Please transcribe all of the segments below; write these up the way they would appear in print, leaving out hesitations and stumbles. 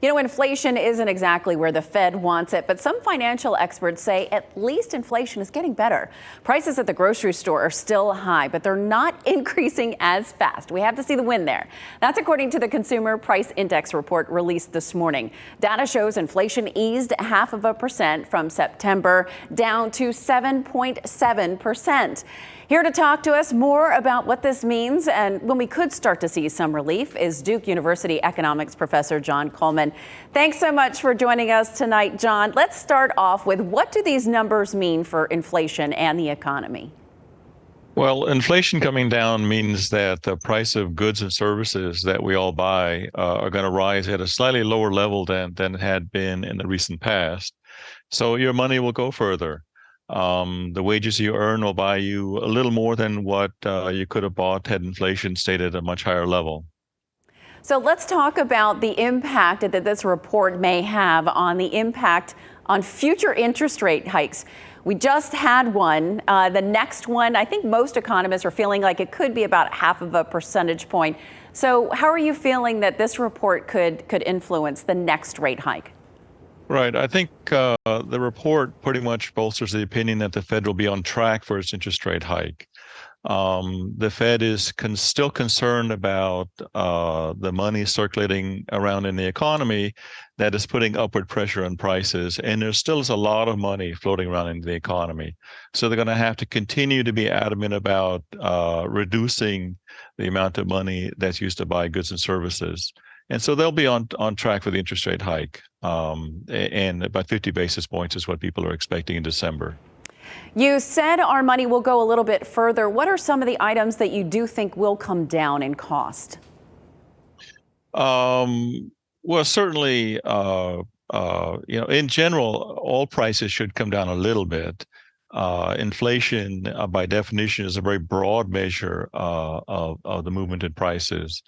Inflation isn't exactly where the Fed wants it, but some financial experts say at least inflation is getting better. Prices at the grocery store are still high, but they're not increasing as fast. We have to see the win there. That's according to the Consumer Price Index report released this morning. Data shows inflation eased 0.5% from September, down to 7.7%. Here to talk to us more about what this means and when we could start to see some relief is Duke University economics professor John Coleman. Thanks so much for joining us tonight, John. Let's start off with what do these numbers mean for inflation and the economy? Well, inflation coming down means that the price of goods and services that we all buy are going to rise at a slightly lower level than it had been in the recent past. So your money will go further. The wages you earn will buy you a little more than what you could have bought had inflation stayed at a much higher level. So let's talk about the impact that this report may have on the impact on future interest rate hikes. We just had one. The next one, I think most economists are feeling like it could be about 0.5 percentage point. So how are you feeling that this report could influence the next rate hike? Right. I think the report pretty much bolsters the opinion that the Fed will be on track for its interest rate hike. The Fed is still concerned about the money circulating around in the economy that is putting upward pressure on prices. And there still is a lot of money floating around in the economy. So they're going to have to continue to be adamant about reducing the amount of money that's used to buy goods and services. And so they'll be on track for the interest rate hike. And about 50 basis points is what people are expecting in December. You said our money will go a little bit further. What are some of the items that you do think will come down in cost? Well, certainly, in general, all prices should come down a little bit. Inflation, by definition, is a very broad measure of the movement in prices.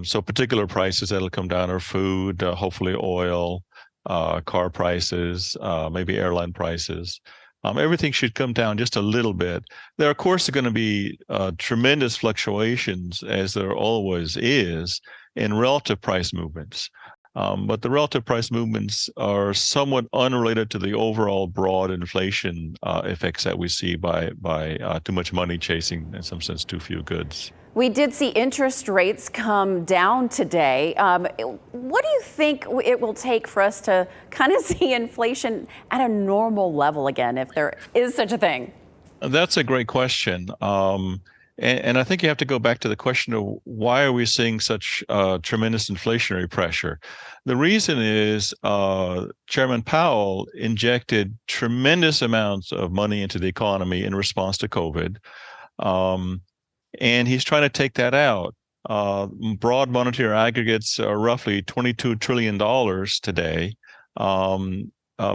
So particular prices that'll come down are food, hopefully oil, car prices, maybe airline prices. Everything should come down just a little bit. There, of course, are going to be tremendous fluctuations, as there always is, in relative price movements. But the relative price movements are somewhat unrelated to the overall broad inflation effects that we see by too much money chasing, in some sense, too few goods. We did see interest rates come down today. What do you think it will take for us to kind of see inflation at a normal level again, if there is such a thing? That's a great question. And I think you have to go back to the question of why are we seeing such tremendous inflationary pressure? The reason is Chairman Powell injected tremendous amounts of money into the economy in response to COVID. And he's trying to take that out. Broad monetary aggregates are roughly $22 trillion today.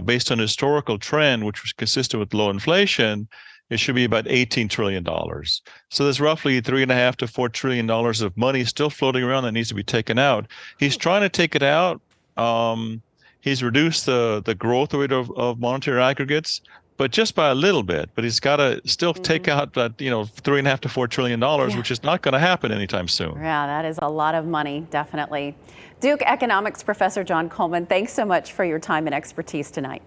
Based on historical trend, which was consistent with low inflation, it should be about $18 trillion. So there's roughly $3.5 to $4 trillion of money still floating around that needs to be taken out. He's trying to take it out. He's reduced the growth rate of monetary aggregates, but just by a little bit. But he's got to still take out that, $3.5 to $4 trillion, which is not going to happen anytime soon. Yeah, that is a lot of money, definitely. Duke economics professor John Coleman, thanks so much for your time and expertise tonight.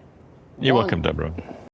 You're welcome, Deborah.